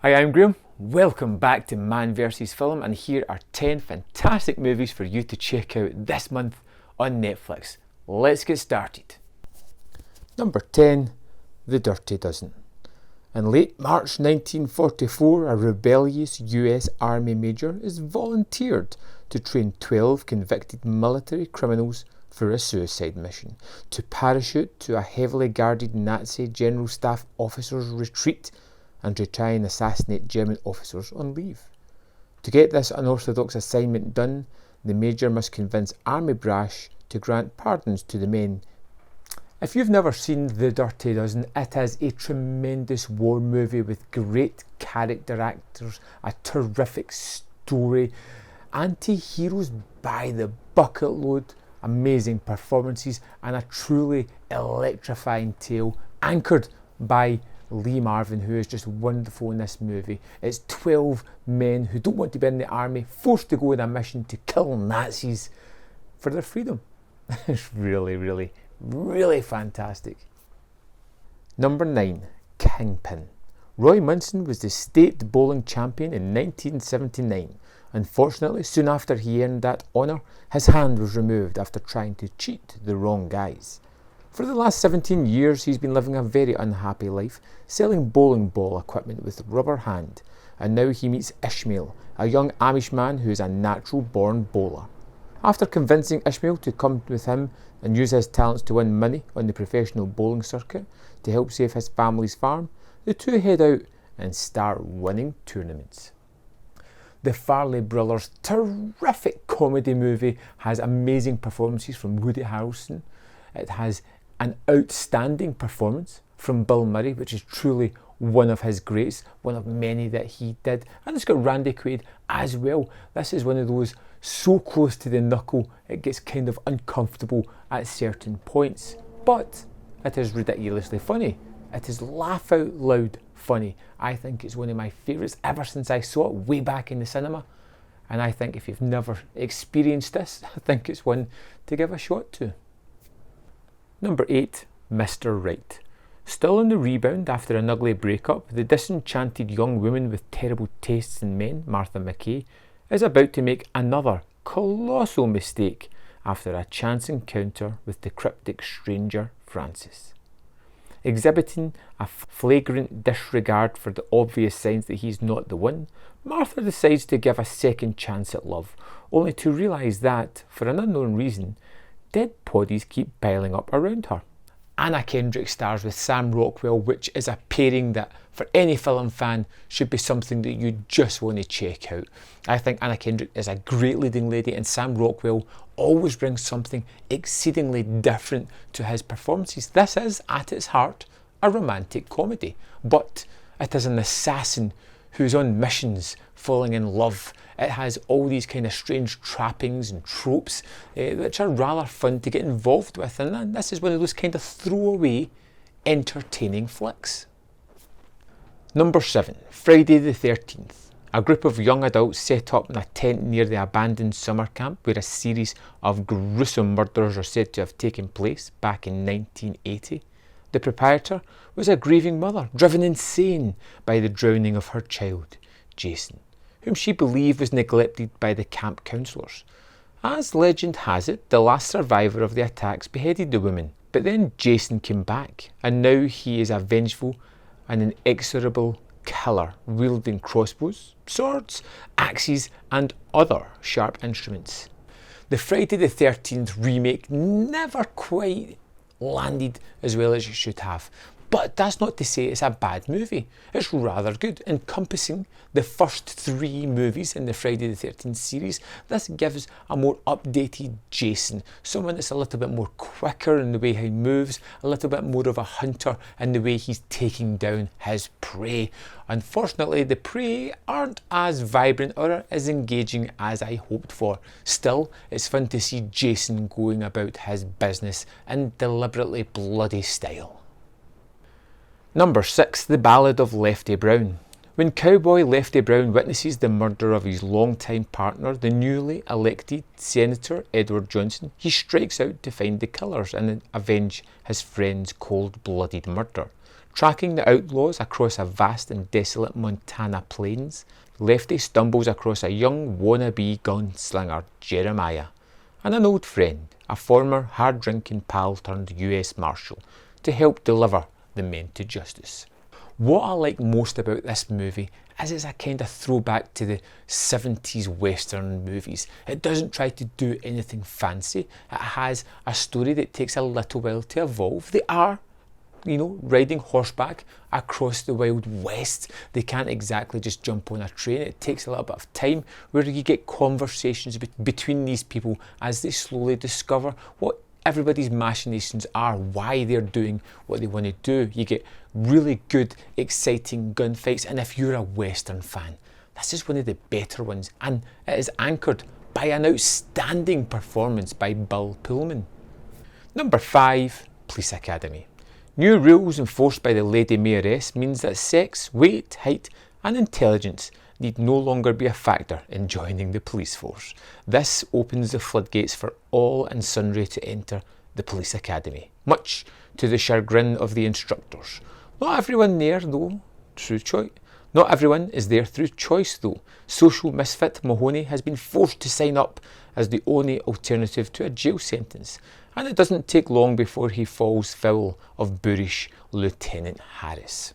Hi, I'm Graham. Welcome back to Man vs Film, and here are 10 fantastic movies for you to check out this month on Netflix. Let's get started. Number 10, The Dirty Dozen. In late March 1944, a rebellious US Army major is volunteered to train 12 convicted military criminals for a suicide mission, to parachute to a heavily guarded Nazi General Staff officer's retreat and to try and assassinate German officers on leave. To get this unorthodox assignment done, the major must convince Army brass to grant pardons to the men. If you've never seen The Dirty Dozen, it is a tremendous war movie with great character actors, a terrific story, anti-heroes by the bucket load, amazing performances, and a truly electrifying tale anchored by Lee Marvin, who is just wonderful in this movie. It's 12 men who don't want to be in the army, forced to go on a mission to kill Nazis for their freedom. It's really fantastic. Number 9, Kingpin. Roy Munson was the state bowling champion in 1979. Unfortunately, soon after he earned that honour, his hand was removed after trying to cheat the wrong guys. For the last 17 years, he's been living a very unhappy life, selling bowling ball equipment with rubber hand, and now he meets Ishmael, a young Amish man who is a natural-born bowler. After convincing Ishmael to come with him and use his talents to win money on the professional bowling circuit to help save his family's farm, the two head out and start winning tournaments. The Farrelly Brothers' terrific comedy movie has amazing performances from Woody Harrelson. It has an outstanding performance from Bill Murray, which is truly one of his greats, one of many that he did. And it's got Randy Quaid as well. This is one of those so close to the knuckle it gets kind of uncomfortable at certain points. But it is ridiculously funny. It is laugh out loud funny. I think it's one of my favourites ever since I saw it way back in the cinema. And I think if you've never experienced this, I think it's one to give a shot to. Number 8, Mr. Right. Still on the rebound after an ugly breakup, the disenchanted young woman with terrible tastes in men, Martha McKay, is about to make another colossal mistake after a chance encounter with the cryptic stranger Francis. Exhibiting a flagrant disregard for the obvious signs that he's not the one, Martha decides to give a second chance at love, only to realise that, for an unknown reason, dead bodies keep piling up around her. Anna Kendrick stars with Sam Rockwell, which is a pairing that for any film fan should be something that you just want to check out. I think Anna Kendrick is a great leading lady, and Sam Rockwell always brings something exceedingly different to his performances. This is, at its heart, a romantic comedy, but it is an assassin who's on missions, falling in love. It has all these kind of strange trappings and tropes which are rather fun to get involved with, and this is one of those kind of throwaway, entertaining flicks. Number 7, Friday the 13th. A group of young adults set up in a tent near the abandoned summer camp where a series of gruesome murders are said to have taken place back in 1980. The proprietor was a grieving mother, driven insane by the drowning of her child, Jason, whom she believed was neglected by the camp counsellors. As legend has it, the last survivor of the attacks beheaded the woman, but then Jason came back, and now he is a vengeful and inexorable killer, wielding crossbows, swords, axes, and other sharp instruments. The Friday the 13th remake never quite landed as well as it should have, but that's not to say it's a bad movie. It's rather good, encompassing the first 3 movies in the Friday the 13th series. This gives a more updated Jason, someone that's a little bit more quicker in the way he moves, a little bit more of a hunter in the way he's taking down his prey. Unfortunately, the prey aren't as vibrant or as engaging as I hoped for. Still, it's fun to see Jason going about his business in deliberately bloody style. Number 6, The Ballad of Lefty Brown. When cowboy Lefty Brown witnesses the murder of his longtime partner, the newly elected Senator Edward Johnson, he strikes out to find the killers and avenge his friend's cold-blooded murder. Tracking the outlaws across a vast and desolate Montana plains, Lefty stumbles across a young wannabe gunslinger, Jeremiah, and an old friend, a former hard-drinking pal turned US Marshal, to help deliver the men to justice. What I like most about this movie is it's a kind of throwback to the 70s Western movies. It doesn't try to do anything fancy. It has a story that takes a little while to evolve. They are, riding horseback across the Wild West. They can't exactly just jump on a train. It takes a little bit of time where you get conversations between these people as they slowly discover what everybody's machinations are, why they're doing what they want to do. You get really good, exciting gunfights, and if you're a Western fan, this is one of the better ones, and it is anchored by an outstanding performance by Bill Pullman. Number 5, Police Academy. New rules enforced by the Lady Mayoress means that sex, weight, height and intelligence need no longer be a factor in joining the police force. This opens the floodgates for all and sundry to enter the Police Academy, much to the chagrin of the instructors. Not everyone there though, Not everyone is there through choice though. Social misfit Mahoney has been forced to sign up as the only alternative to a jail sentence, and it doesn't take long before he falls foul of boorish Lieutenant Harris.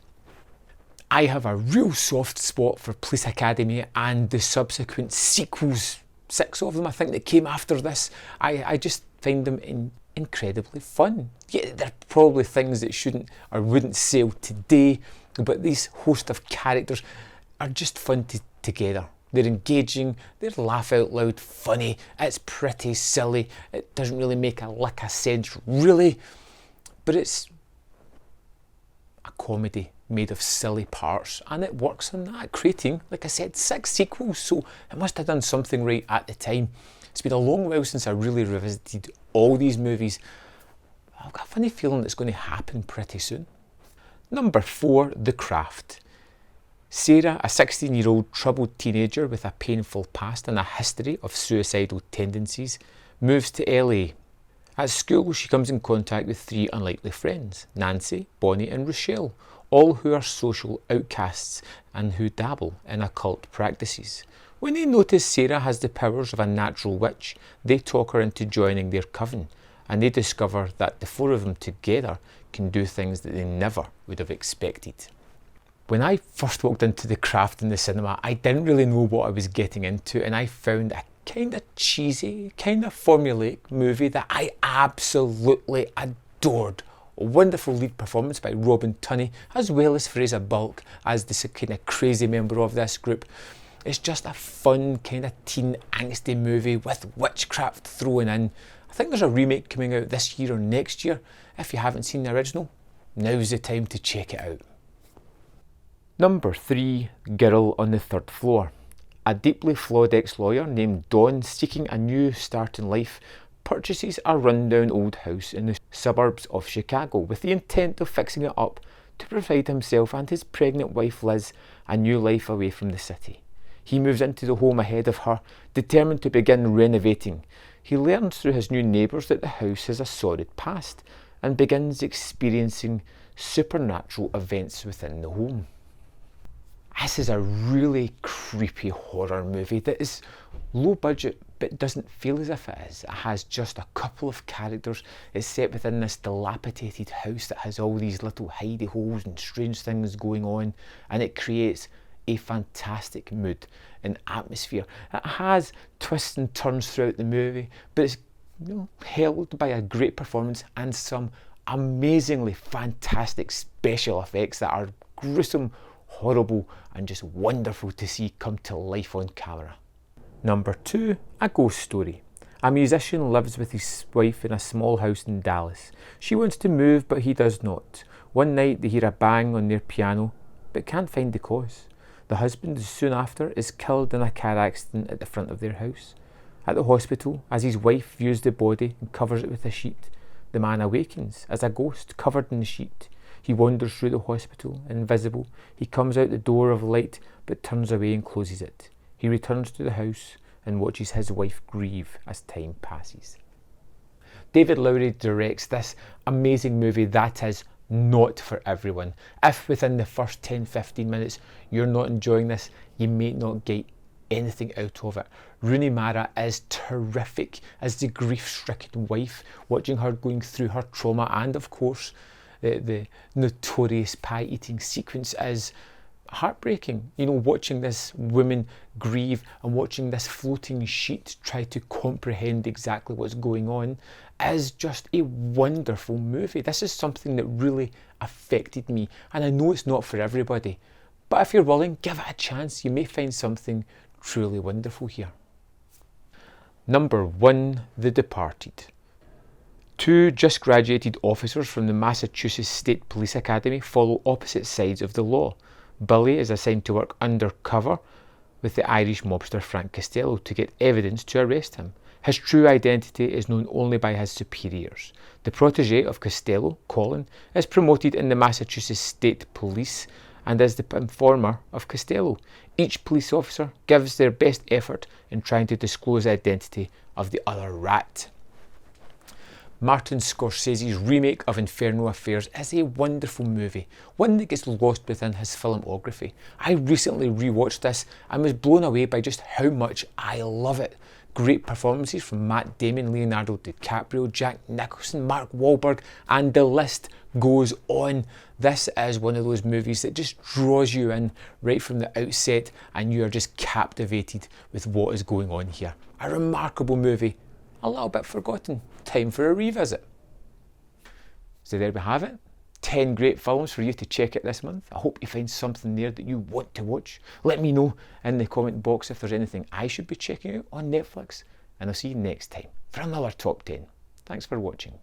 I have a real soft spot for Police Academy and the subsequent sequels, 6 of them I think that came after this. I just find them incredibly fun. Yeah, they're probably things that shouldn't or wouldn't sail today, but these host of characters are just fun together. They're engaging, they're laugh out loud funny, it's pretty silly, it doesn't really make a lick of sense really, but it's a comedy made of silly parts, and it works on that, creating, like I said, 6 sequels, so it must have done something right at the time. It's been a long while since I really revisited all these movies. I've got a funny feeling it's going to happen pretty soon. Number 4, The Craft. Sarah, a 16-year-old troubled teenager with a painful past and a history of suicidal tendencies, moves to LA. At school, she comes in contact with 3 unlikely friends, Nancy, Bonnie and Rochelle, all who are social outcasts and who dabble in occult practices. When they notice Sarah has the powers of a natural witch, they talk her into joining their coven, and they discover that the 4 of them together can do things that they never would have expected. When I first walked into The Craft in the cinema, I didn't really know what I was getting into, and I found a kind of cheesy, kind of formulaic movie that I absolutely adored. A wonderful lead performance by Robin Tunney, as well as Fraser Bulk as the kind of crazy member of this group. It's just a fun kind of teen angsty movie with witchcraft thrown in. I think there's a remake coming out this year or next year. If you haven't seen the original, now's the time to check it out. Number 3, Girl on the Third Floor. A deeply flawed ex-lawyer named Dawn, seeking a new start in life, purchases a rundown old house in the suburbs of Chicago with the intent of fixing it up to provide himself and his pregnant wife Liz a new life away from the city. He moves into the home ahead of her, determined to begin renovating. He learns through his new neighbours that the house has a sordid past and begins experiencing supernatural events within the home. This is a really creepy horror movie that is low budget but doesn't feel as if it is. It has just a couple of characters. It's set within this dilapidated house that has all these little hidey holes and strange things going on, and it creates a fantastic mood and atmosphere. It has twists and turns throughout the movie, but it's held by a great performance and some amazingly fantastic special effects that are gruesome, horrible and just wonderful to see come to life on camera. Number 2, A Ghost Story. A musician lives with his wife in a small house in Dallas. She wants to move but he does not. One night they hear a bang on their piano but can't find the cause. The husband soon after is killed in a car accident at the front of their house. At the hospital, as his wife views the body and covers it with a sheet, the man awakens as a ghost covered in the sheet. He wanders through the hospital, invisible. He comes out the door of light but turns away and closes it. He returns to the house and watches his wife grieve as time passes. David Lowery directs this amazing movie that is not for everyone. If within the first 10-15 minutes you're not enjoying this, you may not get anything out of it. Rooney Mara is terrific as the grief-stricken wife, watching her going through her trauma, and of course the notorious pie-eating sequence is heartbreaking. You know, watching this woman grieve and watching this floating sheet try to comprehend exactly what's going on is just a wonderful movie. This is something that really affected me, and I know it's not for everybody, but if you're willing, give it a chance. You may find something truly wonderful here. Number 1, The Departed. Two just graduated officers from the Massachusetts State Police Academy follow opposite sides of the law. Billy is assigned to work undercover with the Irish mobster Frank Costello to get evidence to arrest him. His true identity is known only by his superiors. The protege of Costello, Colin, is promoted in the Massachusetts State Police and is the informer of Costello. Each police officer gives their best effort in trying to disclose the identity of the other rat. Martin Scorsese's remake of Infernal Affairs is a wonderful movie, one that gets lost within his filmography. I recently rewatched this and was blown away by just how much I love it. Great performances from Matt Damon, Leonardo DiCaprio, Jack Nicholson, Mark Wahlberg, and the list goes on. This is one of those movies that just draws you in right from the outset, and you are just captivated with what is going on here. A remarkable movie, a little bit forgotten. Time for a revisit. So there we have it. 10 great films for you to check out this month. I hope you find something there that you want to watch. Let me know in the comment box if there's anything I should be checking out on Netflix, and I'll see you next time for another top 10. Thanks for watching.